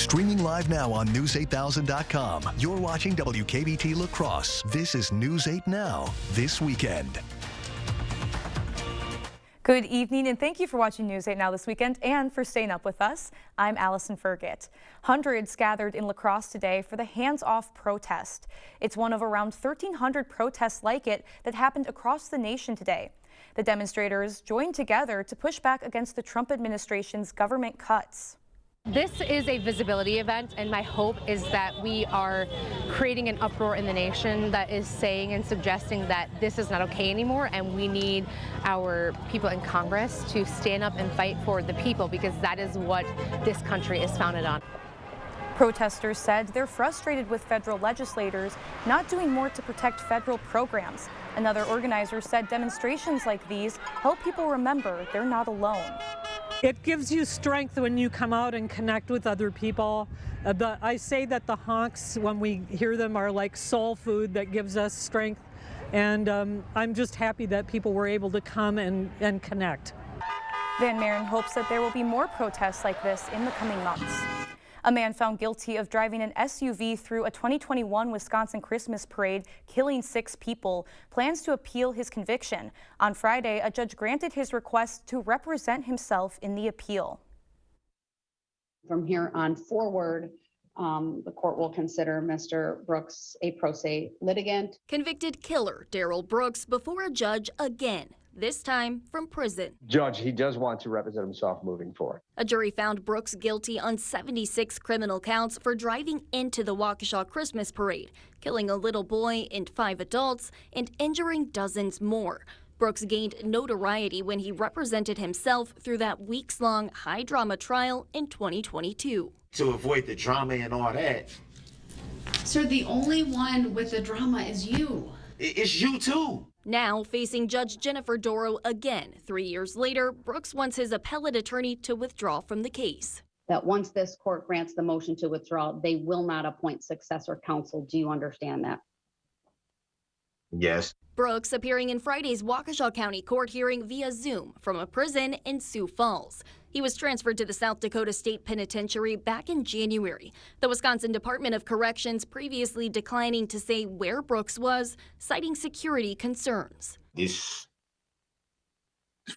Streaming live now on News8000.com. You're watching WKBT La Crosse. This is News 8 Now, this weekend. Good evening, and thank you for watching News 8 Now this weekend and for staying up with us. I'm Allison Fergit. Hundreds gathered in La Crosse today for the Hands Off protest. It's one of around 1,300 protests like it that happened across the nation today. The demonstrators joined together to push back against the Trump administration's government cuts. This is a visibility event, and my hope is that we are creating an uproar in the nation that is saying and suggesting that this is not okay anymore, and we need our people in Congress to stand up and fight for the people, because that is what this country is founded on. Protesters said they're frustrated with federal legislators not doing more to protect federal programs. Another organizer said demonstrations like these help people remember they're not alone. It gives you strength when you come out and connect with other people. I say that the honks, when we hear them, are like soul food that gives us strength. And I'm just happy that people were able to come and connect. Van Maren hopes that there will be more protests like this in the coming months. A man found guilty of driving an SUV through a 2021 Wisconsin Christmas parade, killing 6 people, plans to appeal his conviction. On Friday, a judge granted his request to represent himself in the appeal. From here on forward, the court will consider Mr. Brooks a pro se litigant. Convicted killer Darrell Brooks before a judge again, this time from prison. Judge, he does want to represent himself moving forward. A jury found Brooks guilty on 76 criminal counts for driving into the Waukesha Christmas parade, killing a little boy and 5 adults, and injuring dozens more. Brooks gained notoriety when he represented himself through that weeks-long high-drama trial in 2022. To avoid the drama and all that. Sir, the only one with the drama is you. It's you too. Now facing Judge Jennifer Dorow again 3 years later, Brooks wants his appellate attorney to withdraw from the case. That once this court grants the motion to withdraw, they will not appoint successor counsel. Do you understand that? Yes. Brooks appearing in Friday's Waukesha County court hearing via Zoom from a prison in Sioux Falls. He was transferred to the South Dakota State Penitentiary back in January. The Wisconsin Department of Corrections previously declining to say where Brooks was, citing security concerns. This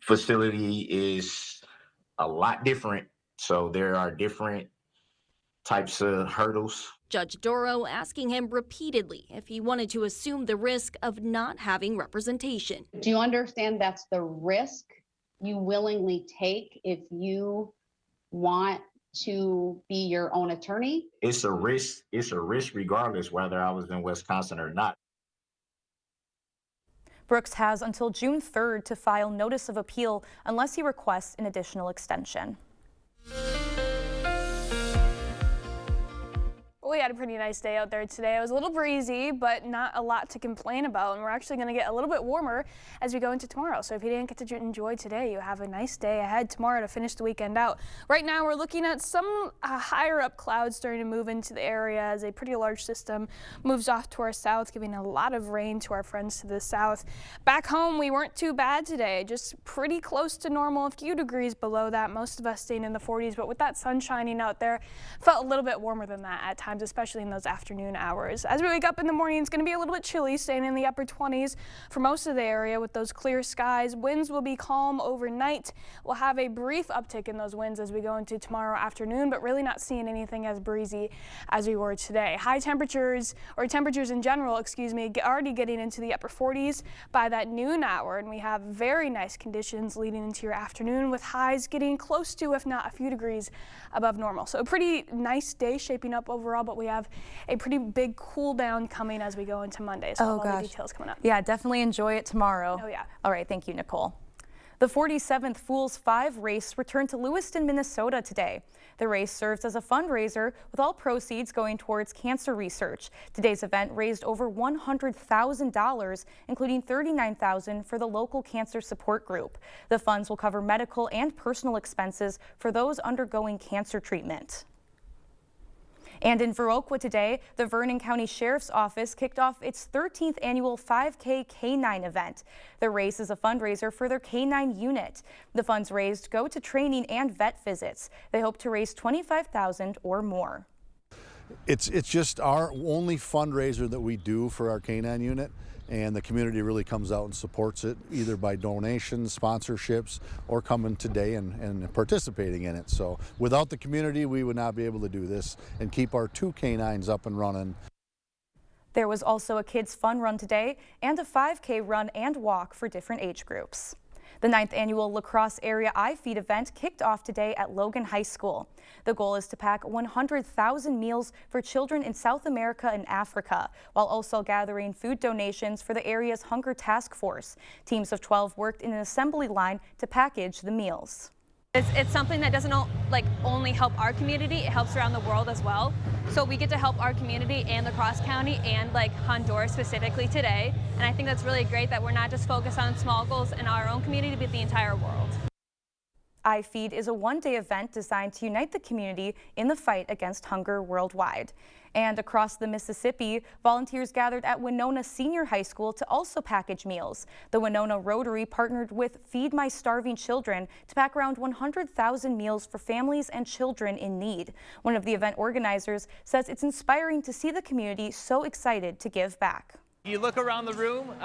facility is a lot different, so there are different types of hurdles. Judge Dorow asking him repeatedly if he wanted to assume the risk of not having representation. Do you understand that's the risk you willingly take if you want to be your own attorney? It's a risk regardless whether I was in Wisconsin or not. Brooks has until June 3rd to file notice of appeal unless he requests an additional extension. We had a pretty nice day out there today. It was a little breezy, but not a lot to complain about. And we're actually going to get a little bit warmer as we go into tomorrow. So if you didn't get to enjoy today, you have a nice day ahead tomorrow to finish the weekend out. Right now, we're looking at some higher up clouds starting to move into the area as a pretty large system moves off to our south, giving a lot of rain to our friends to the south. Back home, we weren't too bad today, just pretty close to normal, a few degrees below that. Most of us staying in the 40s, but with that sun shining out there, felt a little bit warmer than that at times, especially in those afternoon hours. As we wake up in the morning, it's going to be a little bit chilly, staying in the upper 20s for most of the area with those clear skies. Winds will be calm overnight. We'll have a brief uptick in those winds as we go into tomorrow afternoon, but really not seeing anything as breezy as we were today. High temperatures, or temperatures in general, already getting into the upper 40s by that noon hour, and we have very nice conditions leading into your afternoon with highs getting close to, if not a few degrees above normal. So a pretty nice day shaping up overall, but we have a pretty big cool down coming as we go into Monday. So all the details coming up. Yeah, definitely enjoy it tomorrow. Oh yeah. All right, thank you, Nicole. The 47th Fools 5 race returned to Lewiston, Minnesota today. The race serves as a fundraiser with all proceeds going towards cancer research. Today's event raised over $100,000, including $39,000 for the local cancer support group. The funds will cover medical and personal expenses for those undergoing cancer treatment. And in Viroqua today, the Vernon County Sheriff's Office kicked off its 13th annual 5K Canine event. The race is a fundraiser for their canine unit. The funds raised go to training and vet visits. They hope to raise $25,000 or more. It's just our only fundraiser that we do for our canine unit, and the community really comes out and supports it either by donations, sponsorships, or coming today and participating in it. So without the community, we would not be able to do this and keep our 2 canines up and running. There was also a kids fun run today and a 5K run and walk for different age groups. The 9th annual La Crosse Area iFeed event kicked off today at Logan High School. The goal is to pack 100,000 meals for children in South America and Africa, while also gathering food donations for the area's Hunger Task Force. Teams of 12 worked in an assembly line to package the meals. It's something that doesn't only help our community, it helps around the world as well. So we get to help our community and La Crosse County and Honduras specifically today. And I think that's really great that we're not just focused on small goals in our own community, but the entire world. iFeed is a one-day event designed to unite the community in the fight against hunger worldwide. And across the Mississippi, volunteers gathered at Winona Senior High School to also package meals. The Winona Rotary partnered with Feed My Starving Children to pack around 100,000 meals for families and children in need. One of the event organizers says it's inspiring to see the community so excited to give back. You look around the room,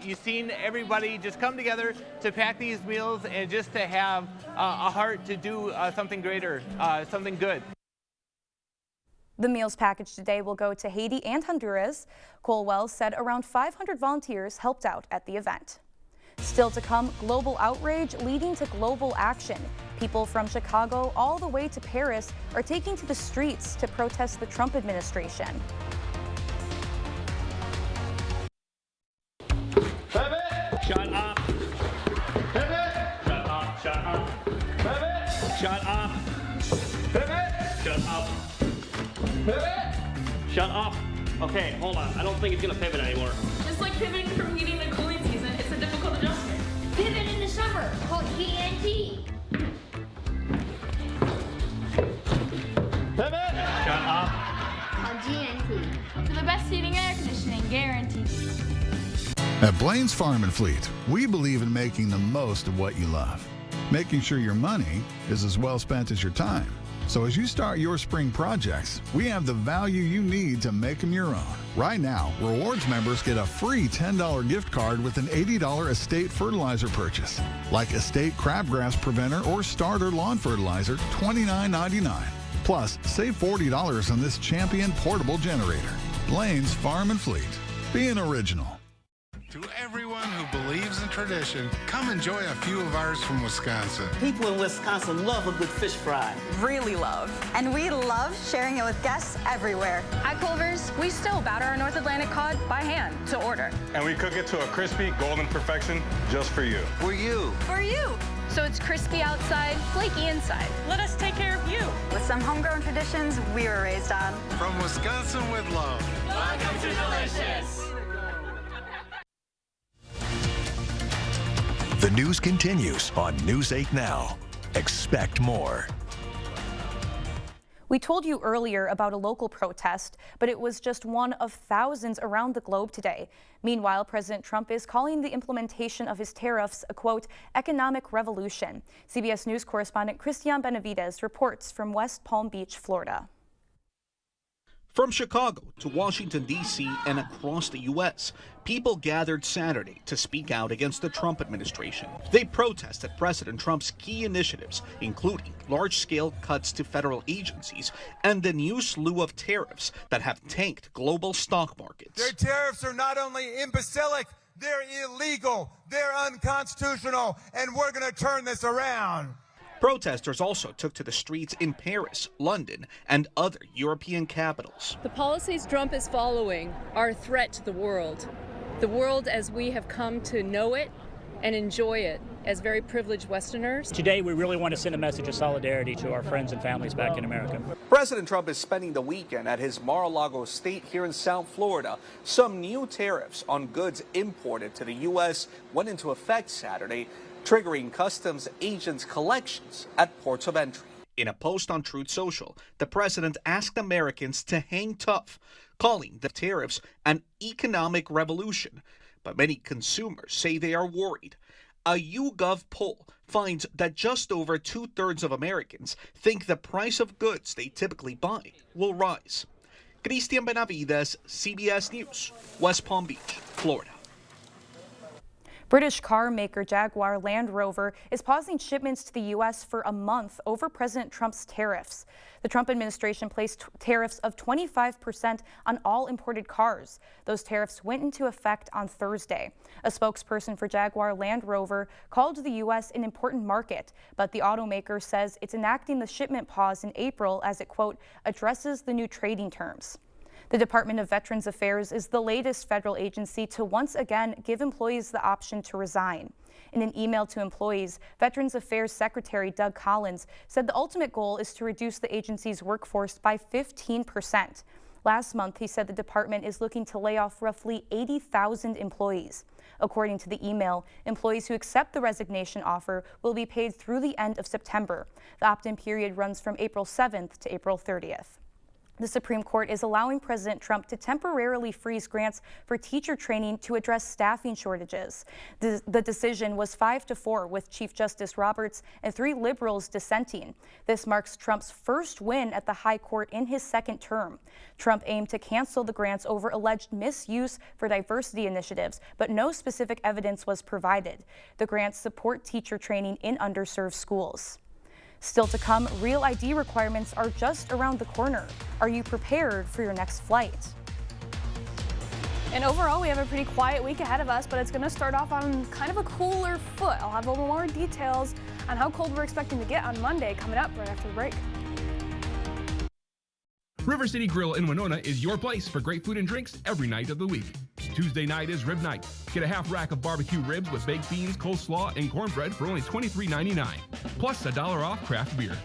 you've seen everybody just come together to pack these meals and just to have a heart to do something greater, something good. The meals package today will go to Haiti and Honduras. Cole Wells said around 500 volunteers helped out at the event. Still to come, global outrage leading to global action. People from Chicago all the way to Paris are taking to the streets to protest the Trump administration. Shut up. Pivot. Shut up. Shut up. Pivot. Shut up. Pivot. Shut up. Pivot. Shut up. Okay, hold on. I don't think it's gonna pivot anymore. Just like pivoting from heating to cooling season, it's a difficult adjustment. Pivot in the summer, called GNT. Pivot. Shut up. Called GNT. For the best heating and air conditioning, guaranteed. At Blaine's Farm and Fleet, we believe in making the most of what you love, making sure your money is as well spent as your time. So as you start your spring projects, we have the value you need to make them your own. Right now, rewards members get a free $10 gift card with an $80 estate fertilizer purchase, like Estate Crabgrass Preventer or Starter Lawn Fertilizer, $29.99. Plus, save $40 on this Champion portable generator. Blaine's Farm and Fleet. Being original. To everyone who believes in tradition, come enjoy a few of ours from Wisconsin. People in Wisconsin love a good fish fry. Really love. And we love sharing it with guests everywhere. At Culver's, we still batter our North Atlantic cod by hand to order. And we cook it to a crispy, golden perfection just for you. For you. For you. So it's crispy outside, flaky inside. Let us take care of you. With some homegrown traditions we were raised on. From Wisconsin with love. Welcome to Delicious. The news continues on News 8 Now. Expect more. We told you earlier about a local protest, but it was just one of thousands around the globe today. Meanwhile, President Trump is calling the implementation of his tariffs a, quote, economic revolution. CBS News correspondent Christian Benavides reports from West Palm Beach, Florida. From Chicago to Washington, D.C. and across the U.S., people gathered Saturday to speak out against the Trump administration. They protested President Trump's key initiatives, including large-scale cuts to federal agencies and the new slew of tariffs that have tanked global stock markets. Their tariffs are not only imbecilic, they're illegal, they're unconstitutional, and we're going to turn this around. Protesters also took to the streets in Paris, London, and other European capitals. The policies Trump is following are a threat to the world as we have come to know it and enjoy it as very privileged Westerners. Today, we really want to send a message of solidarity to our friends and families back in America. President Trump is spending the weekend at his Mar-a-Lago estate here in South Florida. Some new tariffs on goods imported to the U.S. went into effect Saturday, triggering customs agents' collections at ports of entry. In a post on Truth Social, the president asked Americans to hang tough, calling the tariffs an economic revolution. But many consumers say they are worried. A YouGov poll finds that just over 2/3 of Americans think the price of goods they typically buy will rise. Christian Benavides, CBS News, West Palm Beach, Florida. British car maker Jaguar Land Rover is pausing shipments to the U.S. for a month over President Trump's tariffs. The Trump administration placed tariffs of 25% on all imported cars. Those tariffs went into effect on Thursday. A spokesperson for Jaguar Land Rover called the U.S. an important market, but the automaker says it's enacting the shipment pause in April as it, quote, addresses the new trading terms. The Department of Veterans Affairs is the latest federal agency to once again give employees the option to resign. In an email to employees, Veterans Affairs Secretary Doug Collins said the ultimate goal is to reduce the agency's workforce by 15%. Last month, he said the department is looking to lay off roughly 80,000 employees. According to the email, employees who accept the resignation offer will be paid through the end of September. The opt-in period runs from April 7th to April 30th. The Supreme Court is allowing President Trump to temporarily freeze grants for teacher training to address staffing shortages. The decision was 5-4 with Chief Justice Roberts and 3 liberals dissenting. This marks Trump's first win at the high court in his second term. Trump aimed to cancel the grants over alleged misuse for diversity initiatives, but no specific evidence was provided. The grants support teacher training in underserved schools. Still to come, Real ID requirements are just around the corner. Are you prepared for your next flight? And overall, we have a pretty quiet week ahead of us, but it's going to start off on kind of a cooler foot. I'll have a little more details on how cold we're expecting to get on Monday coming up right after the break. River City Grill in Winona is your place for great food and drinks every night of the week. Tuesday night is rib night. Get a half rack of barbecue ribs with baked beans, coleslaw, and cornbread for only $23.99, plus $1 off craft beer.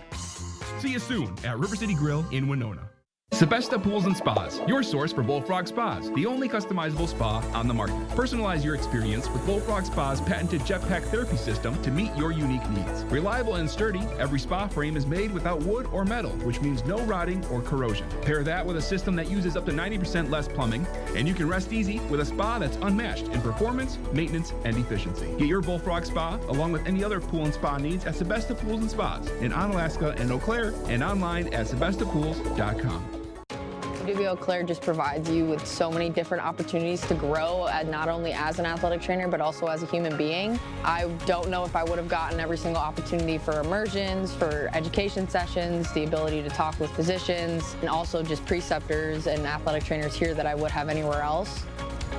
See you soon at River City Grill in Winona. Sebesta Pools and Spas, your source for Bullfrog Spas, the only customizable spa on the market. Personalize your experience with Bullfrog Spa's patented jetpack therapy system to meet your unique needs. Reliable and sturdy, every spa frame is made without wood or metal, which means no rotting or corrosion. Pair that with a system that uses up to 90% less plumbing, and you can rest easy with a spa that's unmatched in performance, maintenance, and efficiency. Get your Bullfrog Spa, along with any other pool and spa needs, at Sebesta Pools and Spas in Onalaska and Eau Claire, and online at sebastapools.com. WB Eau Claire just provides you with so many different opportunities to grow, not only as an athletic trainer, but also as a human being. I don't know if I would have gotten every single opportunity for immersions, for education sessions, the ability to talk with physicians, and also just preceptors and athletic trainers here that I would have anywhere else.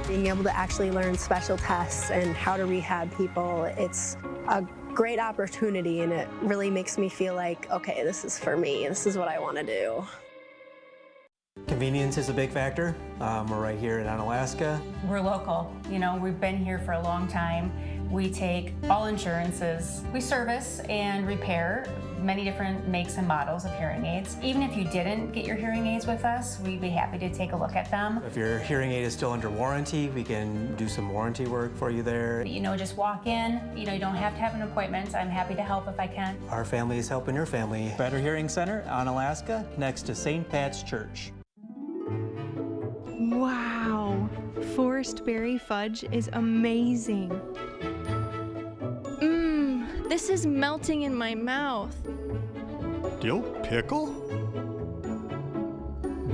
Being able to actually learn special tests and how to rehab people, it's a great opportunity, and it really makes me feel like, okay, this is for me. This is what I want to do. Convenience is a big factor. We're right here in Onalaska. We're local. You know, we've been here for a long time. We take all insurances. We service and repair many different makes and models of hearing aids. Even if you didn't get your hearing aids with us, we'd be happy to take a look at them. If your hearing aid is still under warranty, we can do some warranty work for you there. You know, just walk in. You know, you don't have to have an appointment. I'm happy to help if I can. Our family is helping your family. Better Hearing Center, Onalaska, next to St. Pat's Church. Wow, Forest Berry Fudge is amazing. This is melting in my mouth. Dill pickle?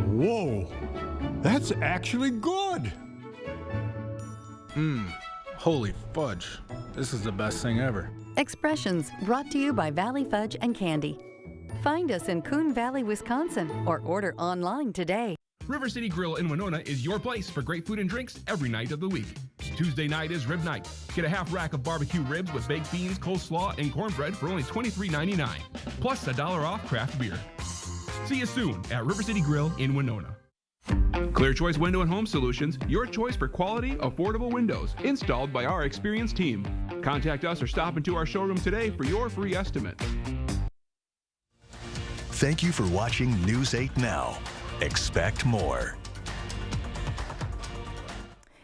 Whoa, that's actually good. Holy fudge. This is the best thing ever. Expressions brought to you by Valley Fudge and Candy. Find us in Coon Valley, Wisconsin, or order online today. River City Grill in Winona is your place for great food and drinks every night of the week. Tuesday night is rib night. Get a half rack of barbecue ribs with baked beans, coleslaw, and cornbread for only $23.99, plus $1 off craft beer. See you soon at River City Grill in Winona. Clear Choice Window and Home Solutions, your choice for quality, affordable windows, installed by our experienced team. Contact us or stop into our showroom today for your free estimate. Thank you for watching News 8 Now. Expect more.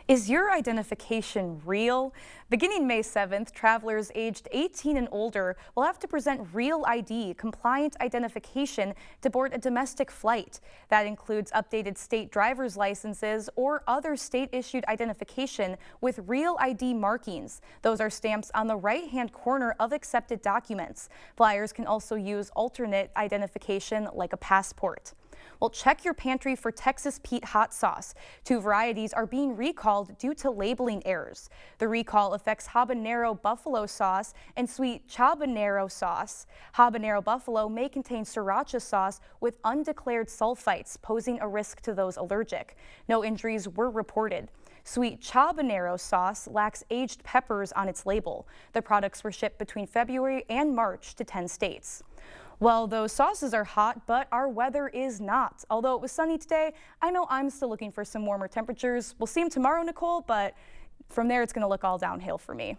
Is your identification real? Beginning May 7th, travelers aged 18 and older will have to present real ID, compliant identification, to board a domestic flight. That includes updated state driver's licenses or other state-issued identification with real ID markings. Those are stamps on the right-hand corner of accepted documents. Flyers can also use alternate identification like a passport. Well, check your pantry for Texas Pete hot sauce. 2 varieties are being recalled due to labeling errors. The recall affects habanero buffalo sauce and sweet chabanero sauce. Habanero buffalo may contain sriracha sauce with undeclared sulfites, posing a risk to those allergic. No injuries were reported. Sweet chabanero sauce lacks aged peppers on its label. The products were shipped between February and March to 10 states. Well, those sauces are hot, but our weather is not. Although it was sunny today, I know I'm still looking for some warmer temperatures. We'll see them tomorrow, Nicole, but from there it's going to look all downhill for me.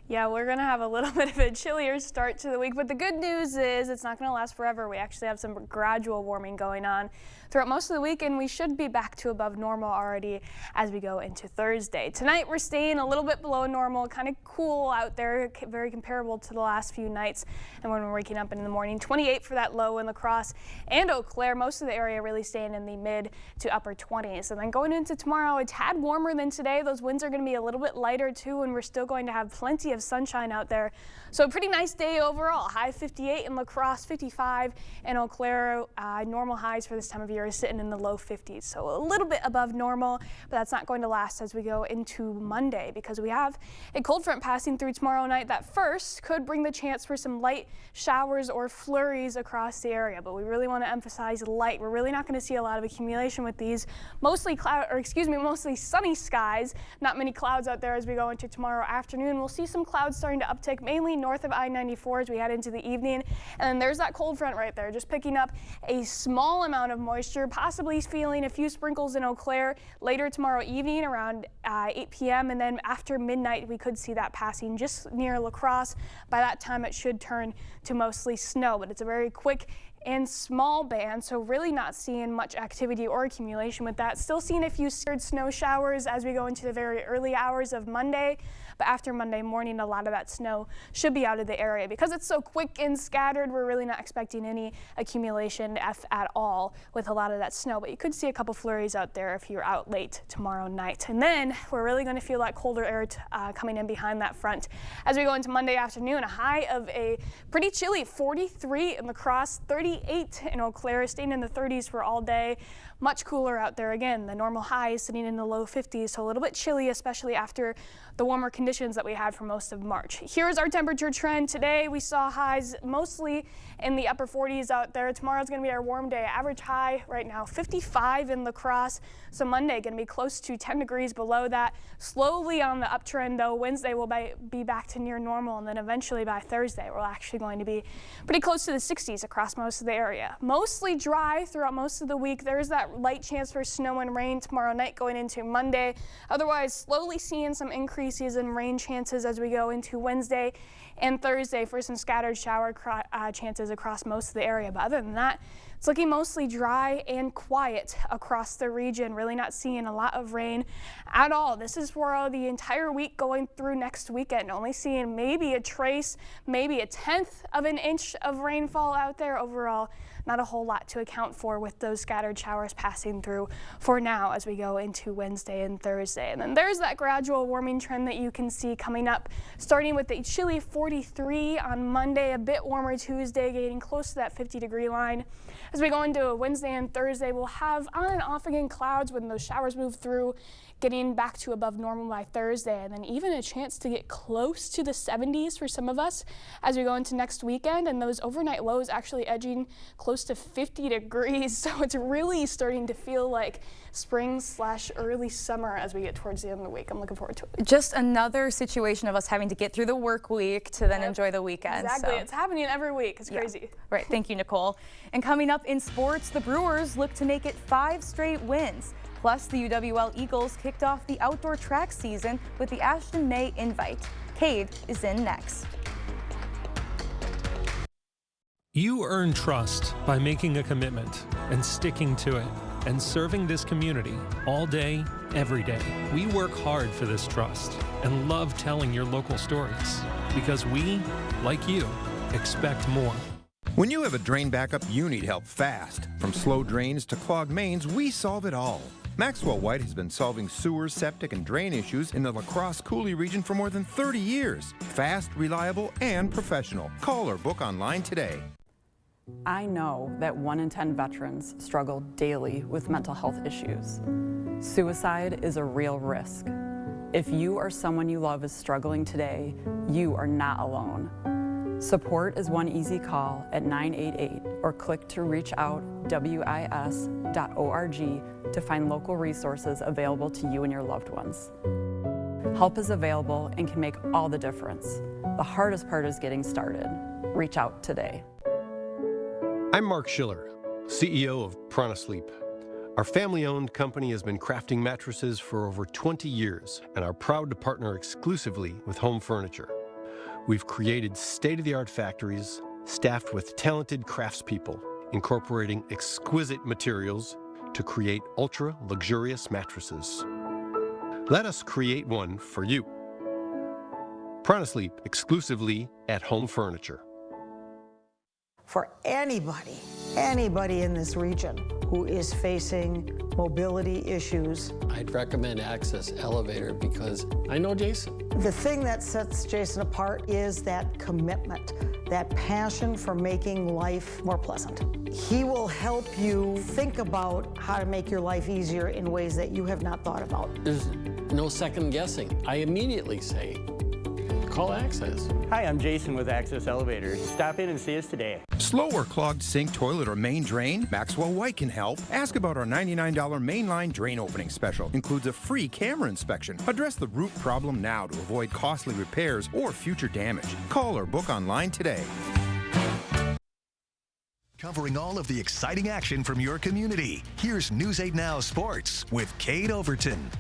Yeah, we're going to have a little bit of a chillier start to the week, but the good news is it's not going to last forever. We actually have some gradual warming going on throughout most of the week, and we should be back to above normal already as we go into Thursday. Tonight, we're staying a little bit below normal, kind of cool out there, very comparable to the last few nights. And when we're waking up in the morning, 28 for that low in La Crosse and Eau Claire. Most of the area really staying in the mid to upper 20s. And then going into tomorrow, a tad warmer than today. Those winds are going to be a little bit lighter too, and we're still going to have plenty of sunshine out there. So a pretty nice day overall. High 58 in La Crosse, 55 in Eau Claire. Normal highs for this time of year is sitting in the low 50s. So a little bit above normal, but that's not going to last as we go into Monday, because we have a cold front passing through tomorrow night that first could bring the chance for some light showers or flurries across the area. But we really want to emphasize light. We're really not going to see a lot of accumulation with these mostly sunny skies. Not many clouds out there as we go into tomorrow afternoon. We'll see some clouds starting to uptick mainly north of I-94 as we head into the evening. And then there's that cold front right there, just picking up a small amount of moisture, possibly feeling a few sprinkles in Eau Claire later tomorrow evening around 8 p.m. And then after midnight, we could see that passing just near La Crosse. By that time, it should turn to mostly snow, but it's a very quick and small band, so really not seeing much activity or accumulation with that. Still seeing a few scattered snow showers as we go into the very early hours of Monday, but after Monday morning, a lot of that snow should be out of the area. Because it's so quick and scattered, we're really not expecting any accumulation at all with a lot of that snow, but you could see a couple flurries out there if you're out late tomorrow night. And then we're really going to feel that colder air coming in behind that front. As we go into Monday afternoon, a high of a pretty chilly 43 in La Crosse, 38 in Eau Claire, staying in the 30s for all day. Much cooler out there again. The normal high is sitting in the low 50s, so a little bit chilly, especially after the warmer conditions that we had for most of March. Here's our temperature trend. Today we saw highs mostly in the upper 40s out there. Tomorrow's going to be our warm day. Average high right now 55 in La Crosse. So Monday going to be close to 10 degrees below that. Slowly on the uptrend though. Wednesday will be back to near normal, and then eventually by Thursday we're actually going to be pretty close to the 60s across most of the area. Mostly dry throughout most of the week. There is that light chance for snow and rain tomorrow night going into Monday. Otherwise, slowly seeing some increases in rain chances as we go into Wednesday and Thursday for some scattered shower chances across most of the area. But other than that, it's looking mostly dry and quiet across the region. Really not seeing a lot of rain at all. This is for the entire week going through next weekend. Only seeing maybe a trace, maybe a 1/10 of an inch of rainfall out there. Overall, not a whole lot to account for with those scattered showers passing through for now as we go into Wednesday and Thursday. And then there's that gradual warming trend that you can see coming up, starting with a chilly 43 on Monday, a bit warmer Tuesday, getting close to that 50-degree line. As we go into Wednesday and Thursday, we'll have on and off again clouds when those showers move through, getting back to above normal by Thursday, and then even a chance to get close to the 70s for some of us as we go into next weekend, and those overnight lows actually edging close to 50 degrees. So it's really starting to feel like spring/early summer as we get towards the end of the week. I'm looking forward to it. Just another situation of us having to get through the work week to then enjoy the weekend. Exactly. So. It's happening every week. It's crazy. Right. Thank you, Nicole. And coming up in sports, the Brewers look to make it 5 straight wins. Plus, the UWL Eagles kicked off the outdoor track season with the Ashton May Invite. Cade is in next. You earn trust by making a commitment and sticking to it. and serving this community all day, every day. We work hard for this trust and love telling your local stories because we, like you, expect more. When you have a drain backup, you need help fast. From slow drains to clogged mains, we solve it all. Maxwell White has been solving sewer, septic, and drain issues in the La Crosse Coulee region for more than 30 years. Fast, reliable, and professional. Call or book online today. I know that 1 in 10 veterans struggle daily with mental health issues. Suicide is a real risk. If you or someone you love is struggling today, you are not alone. Support is one easy call at 988 or click to reach out WIS.org to find local resources available to you and your loved ones. Help is available and can make all the difference. The hardest part is getting started. Reach out today. I'm Mark Schiller, CEO of Prana Sleep. Our family-owned company has been crafting mattresses for over 20 years and are proud to partner exclusively with Home Furniture. We've created state-of-the-art factories staffed with talented craftspeople, incorporating exquisite materials to create ultra-luxurious mattresses. Let us create one for you. Prana Sleep exclusively at Home Furniture. For anybody in this region who is facing mobility issues, I'd recommend Access Elevator because I know Jason. The thing that sets Jason apart is that commitment, that passion for making life more pleasant. He will help you think about how to make your life easier in ways that you have not thought about. There's no second guessing. I immediately say, call Access. Hi, I'm Jason with Access Elevator. Stop in and see us today. Slow or clogged sink, toilet, or main drain? Maxwell White can help. Ask about our $99 mainline drain opening special. Includes a free camera inspection. Address the root problem now to avoid costly repairs or future damage. Call or book online today. Covering all of the exciting action from your community. Here's News 8 Now Sports with Kate Overton.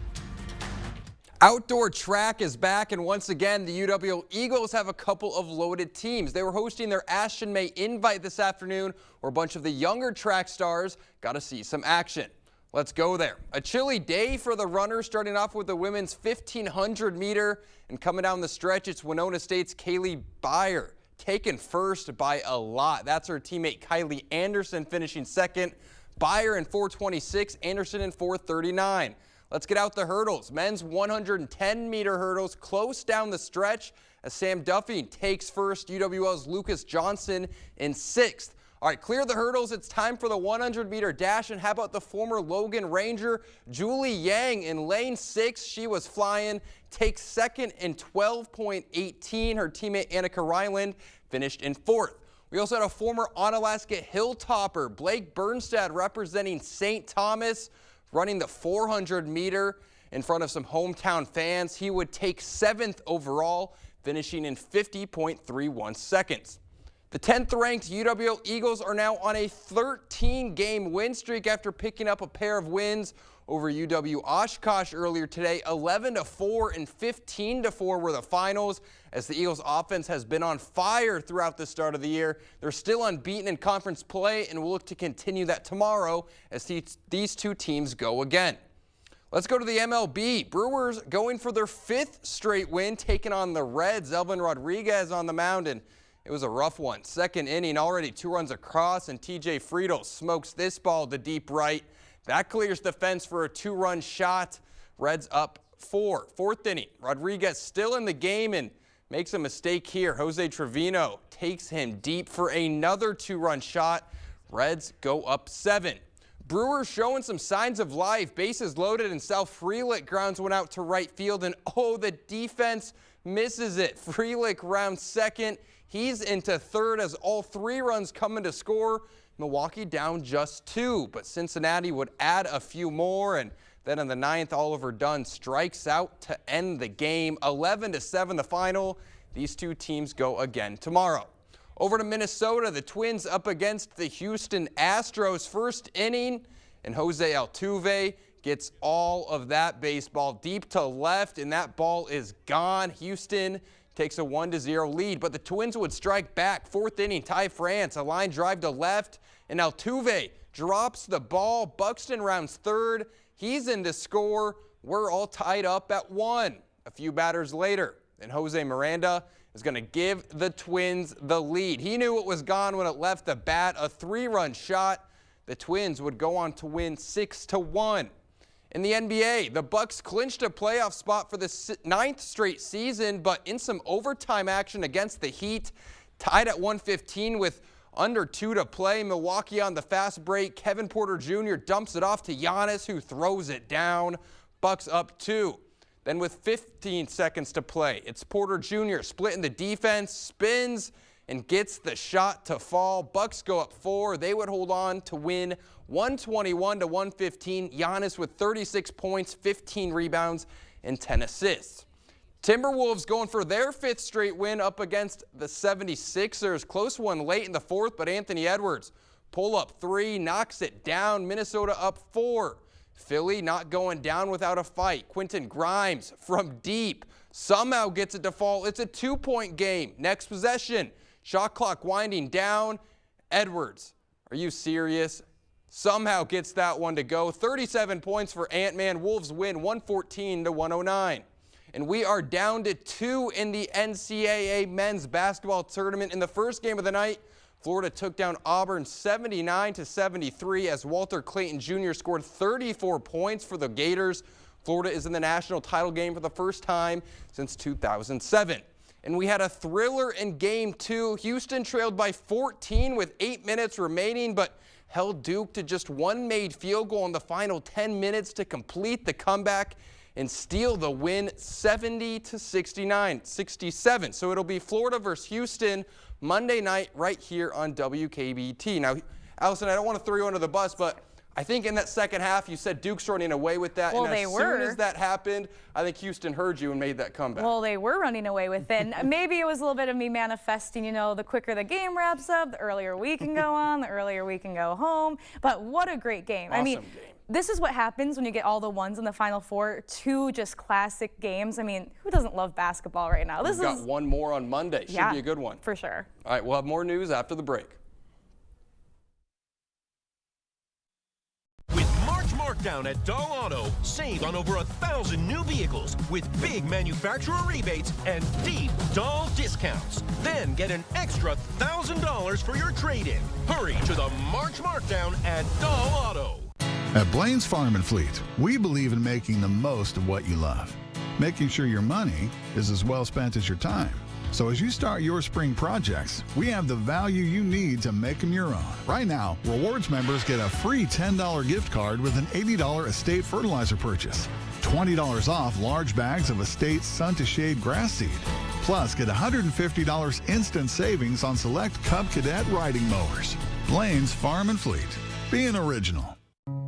Outdoor track is back, and once again, the UWO Eagles have a couple of loaded teams. They were hosting their Ashton May Invite this afternoon, where a bunch of the younger track stars got to see some action. Let's go there. A chilly day for the runners, starting off with the women's 1,500 meter, and coming down the stretch, it's Winona State's Kaylee Beyer, taken first by a lot. That's her teammate Kylie Anderson finishing second. Beyer in 4:26, Anderson in 4:39. Let's get out the hurdles. Men's 110-meter hurdles close down the stretch as Sam Duffy takes first. UWL's Lucas Johnson in sixth. All right, clear the hurdles. It's time for the 100-meter dash. And how about the former Logan Ranger, Julie Yang in lane 6? She was flying. Takes second in 12.18. Her teammate Annika Ryland finished in fourth. We also had a former Onalaska Hilltopper, Blake Bernstad, representing St. Thomas, running the 400-meter in front of some hometown fans. He would take 7th overall, finishing in 50.31 seconds. The 10th-ranked UWO Eagles are now on a 13-game win streak after picking up a pair of wins over UW Oshkosh earlier today. 11-4 and 15-4 were the finals, as the Eagles' offense has been on fire throughout the start of the year. They're still unbeaten in conference play and will look to continue that tomorrow as these two teams go again. Let's go to the MLB. Brewers going for their 5th straight win, taking on the Reds. Elvin Rodriguez on the mound, and it was a rough one. Second inning, already 2 runs across, and TJ Friedl smokes this ball to deep right. That clears the fence for a 2-run shot. Reds up 4. 4th inning, Rodriguez still in the game and makes a mistake here. Jose Trevino takes him deep for another 2-run shot. Reds go up 7. Brewers showing some signs of life. Bases loaded, and Sal Frelick grounds one out to right field, and oh, the defense misses it. Frelick rounds second. He's into third as all 3 runs come in to score. Milwaukee down just 2, but Cincinnati would add a few more, and then in the 9th, Oliver Dunn strikes out to end the game. 11-7 the final. These two teams go again tomorrow. Over to Minnesota, the Twins up against the Houston Astros. First inning, and Jose Altuve gets all of that baseball deep to left, and that ball is gone. Houston takes a 1-0 lead, but the Twins would strike back. 4th inning, Ty France, a line drive to left, and Altuve drops the ball. Buxton rounds 3rd. He's in to score. We're all tied up at 1. A few batters later, and Jose Miranda is going to give the Twins the lead. He knew it was gone when it left the bat. A 3-run shot. The Twins would go on to win 6-1. In the NBA, the Bucks clinched a playoff spot for the 9th straight season, but in some overtime action against the Heat, tied at 115 with under 2 to play. Milwaukee on the fast break. Kevin Porter Jr. dumps it off to Giannis, who throws it down. Bucks up 2. Then with 15 seconds to play, it's Porter Jr. splitting the defense, spins, and gets the shot to fall. Bucks go up 4. They would hold on to win 121-115. Giannis with 36 points, 15 rebounds, and 10 assists. Timberwolves going for their 5th straight win up against the 76ers. Close one late in the 4th, but Anthony Edwards pull up 3, knocks it down. Minnesota up 4. Philly not going down without a fight. Quentin Grimes from deep somehow gets it to fall. It's a 2-point game. Next possession, shot clock winding down. Edwards, are you serious? Somehow gets that one to go. 37 points for Ant-Man. Wolves win 114-109. And we are down to 2 in the NCAA men's basketball tournament. In the first game of the night, Florida took down Auburn 79-73 as Walter Clayton Jr. scored 34 points for the Gators. Florida is in the national title game for the first time since 2007. And we had a thriller in Game 2. Houston trailed by 14 with 8 minutes remaining, but held Duke to just 1 made field goal in the final 10 minutes to complete the comeback and steal the win 70-67. So it'll be Florida versus Houston Monday night right here on WKBT. Now, Allison, I don't want to throw you under the bus, but I think in that second half you said Duke's running away with that. Well, and they as were. soon as that happened, I think Houston heard you and made that comeback. Well, they were running away with it. Maybe it was a little bit of me manifesting, you know, the quicker the game wraps up, the earlier we can go on, the earlier we can go home. But what a great game. Awesome I mean, game. This is what happens when you get all the ones in the Final Four, 2 just classic games. I mean, who doesn't love basketball right now? We've got one more on Monday. Should be a good one. For sure. All right, we'll have more news after the break. With March Markdown at Dahl Auto, save on over 1,000 new vehicles with big manufacturer rebates and deep Dahl discounts. Then get an extra $1,000 for your trade-in. Hurry to the March Markdown at Dahl Auto. At Blaine's Farm and Fleet, we believe in making the most of what you love, making sure your money is as well spent as your time. So as you start your spring projects, we have the value you need to make them your own. Right now, Rewards members get a free $10 gift card with an $80 estate fertilizer purchase, $20 off large bags of estate sun to shade grass seed, plus get $150 instant savings on select Cub Cadet riding mowers. Blaine's Farm and Fleet, being original.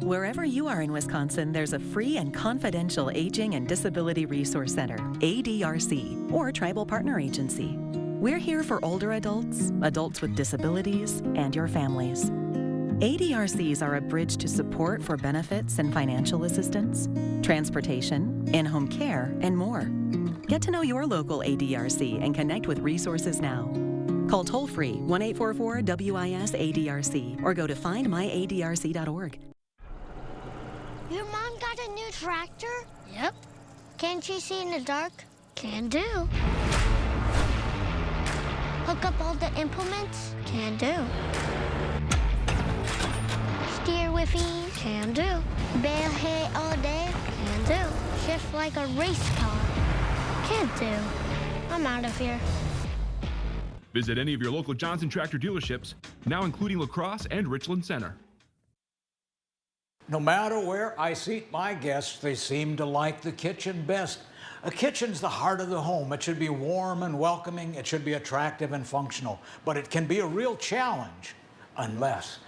Wherever you are in Wisconsin, there's a free and confidential Aging and Disability Resource Center, ADRC, or Tribal Partner Agency. We're here for older adults, adults with disabilities, and your families. ADRCs are a bridge to support for benefits and financial assistance, transportation, in-home care, and more. Get to know your local ADRC and connect with resources now. Call toll-free 1-844-WIS-ADRC or go to findmyadrc.org. Your mom got a new tractor? Yep. Can she see in the dark? Can do. Hook up all the implements? Can do. Steer with ease? Can do. Bale hay all day? Can do. Shift like a race car? Can do. I'm out of here. Visit any of your local Johnson Tractor dealerships, now including La Crosse and Richland Center. No matter where I seat my guests, they seem to like the kitchen best. A kitchen's the heart of the home. It should be warm and welcoming. It should be attractive and functional. But it can be a real challenge unless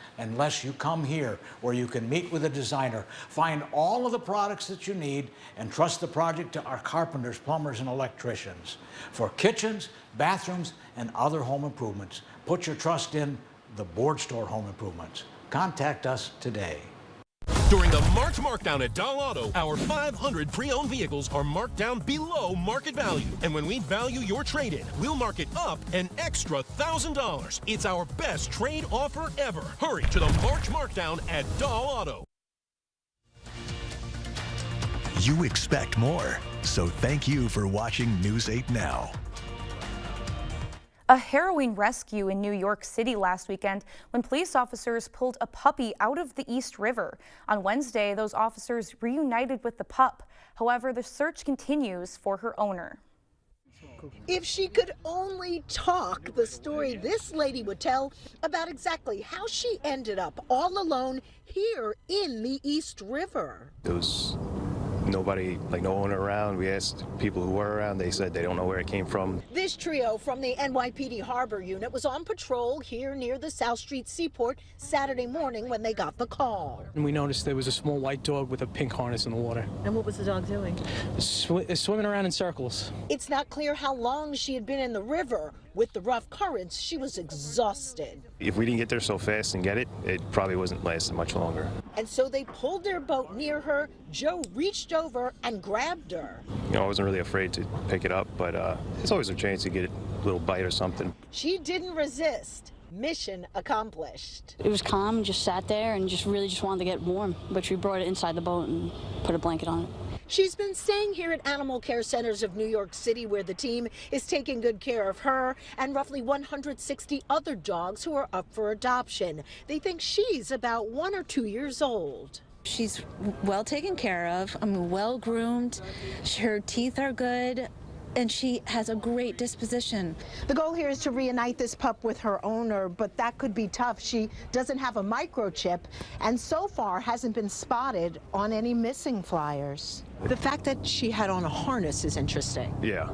you come here where you can meet with a designer, find all of the products that you need, and trust the project to our carpenters, plumbers, and electricians. For kitchens, bathrooms, and other home improvements, put your trust in the Board Store Home Improvements. Contact us today. During the March Markdown at Doll Auto, our 500 pre-owned vehicles are marked down below market value. And when we value your trade-in, we'll mark it up an extra $1,000. It's our best trade offer ever. Hurry to the March Markdown at Doll Auto. You expect more, so thank you for watching News 8 Now. A harrowing rescue in New York City last weekend when police officers pulled a puppy out of the East River. On Wednesday, those officers reunited with the pup. However, the search continues for her owner. If she could only talk, the story this lady would tell about exactly how she ended up all alone here in the East River. There was nobody, no owner around. We asked people who were around. They said they don't know where it came from. This trio from the NYPD Harbor Unit was on patrol here near the South Street Seaport Saturday morning when they got the call. And we noticed there was a small white dog with a pink harness in the water. And what was the dog doing? Swimming around in circles. It's not clear how long she had been in the river. With the rough currents, she was exhausted. If we didn't get there so fast and get it, it probably wasn't lasting much longer. And so they pulled their boat near her. Joe reached over and grabbed her. I wasn't really afraid to pick it up, but there's always a chance to get a little bite or something. She didn't resist. Mission accomplished. It was calm, just sat there and really wanted to get warm, but we brought it inside the boat and put a blanket on it. She's been staying here at Animal Care Centers of New York City, where the team is taking good care of her and roughly 160 other dogs who are up for adoption. They think she's about 1 or 2 years old. She's well taken care of, well groomed, her teeth are good, and she has a great disposition. The goal here is to reunite this pup with her owner, but that could be tough. She doesn't have a microchip and so far hasn't been spotted on any missing flyers. The fact that she had on a harness is interesting. Yeah.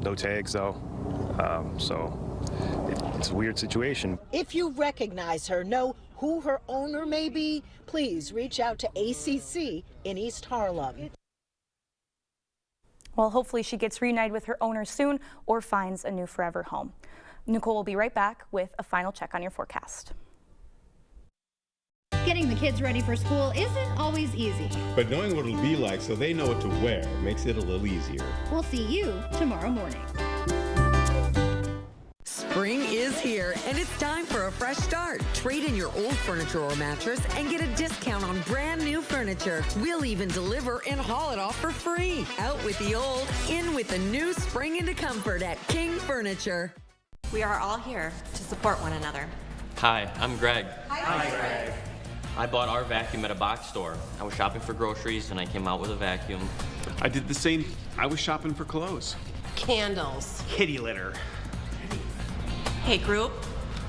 No tags, though. So it's a weird situation. If you recognize her, know who her owner may be, please reach out to ACC in East Harlem. Well, hopefully she gets reunited with her owner soon or finds a new forever home. Nicole will be right back with a final check on your forecast. Getting the kids ready for school isn't always easy. But knowing what it'll be like so they know what to wear makes it a little easier. We'll see you tomorrow morning. Spring is here, and it's time for a fresh start. Trade in your old furniture or mattress and get a discount on brand new furniture. We'll even deliver and haul it off for free. Out with the old, in with the new spring into comfort at King Furniture. We are all here to support one another. Hi, I'm Greg. Hi, Greg. I bought our vacuum at a box store. I was shopping for groceries and I came out with a vacuum. I did the same. I was shopping for clothes. Candles. Kitty litter. Hey group,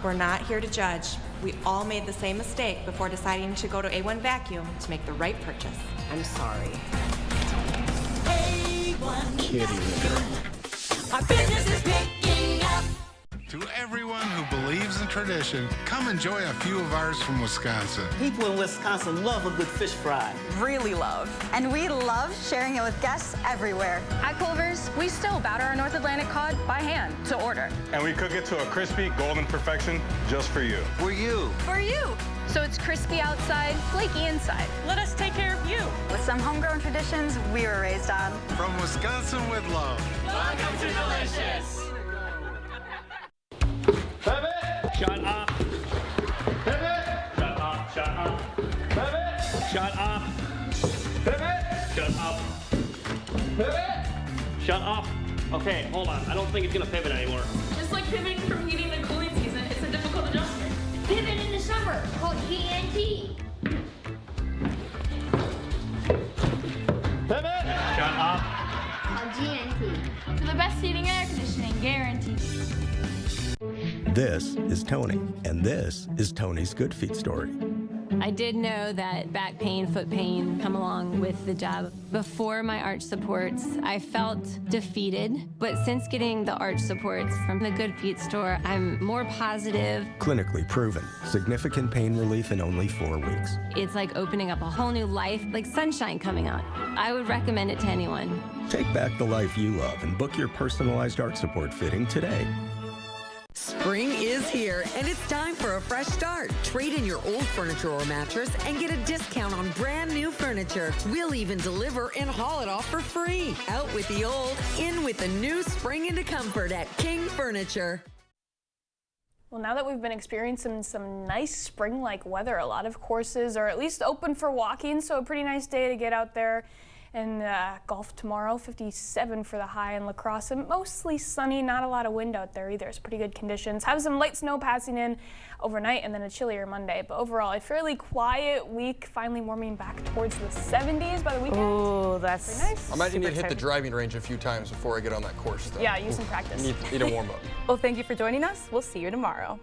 we're not here to judge. We all made the same mistake before deciding to go to A1 Vacuum to make the right purchase. I'm sorry. A1 Kitty litter. Our business is picking up. To everyone who believes in tradition, come enjoy a few of ours from Wisconsin. People in Wisconsin love a good fish fry. Really love. And we love sharing it with guests everywhere. At Culver's, we still batter our North Atlantic cod by hand to order. And we cook it to a crispy, golden perfection just for you. For you. For you. So it's crispy outside, flaky inside. Let us take care of you. With some homegrown traditions we were raised on. From Wisconsin with love. Welcome to Delicious. Pivot! Shut up! Pivot! Shut up! Shut up! Pivot! Shut up! Pivot! Shut up! Pivot! Shut up! Okay, hold on. I don't think it's gonna pivot anymore. Just like pivoting from heating to cooling season, it's a difficult adjustment. Pivot in the summer, called GNT. Pivot! Shut up! Called GNT. For the best heating and air conditioning, guaranteed. This is Tony, and this is Tony's Good Feet story. I did know that back pain, foot pain come along with the job. Before my arch supports, I felt defeated, but since getting the arch supports from the Good Feet store, I'm more positive. Clinically proven, significant pain relief in only 4 weeks. It's like opening up a whole new life, like sunshine coming out. I would recommend it to anyone. Take back the life you love and book your personalized arch support fitting today. Spring is here, and it's time for a fresh start. Trade in your old furniture or mattress and get a discount on brand new furniture. We'll even deliver and haul it off for free. Out with the old, in with the new. Spring into comfort at King Furniture. Well, now that we've been experiencing some nice spring-like weather, a lot of courses are at least open for walking, so a pretty nice day to get out there and golf tomorrow. 57 for the high in La Crosse, and mostly sunny, not a lot of wind out there either. It's pretty good conditions. Have some light snow passing in overnight and then a chillier Monday, but overall a fairly quiet week, finally warming back towards the 70s by the weekend. Oh, that's pretty nice. I might need to hit the driving range a few times before I get on that course, though. Yeah, use some practice. Need to warm up. Well, thank you for joining us. We'll see you tomorrow.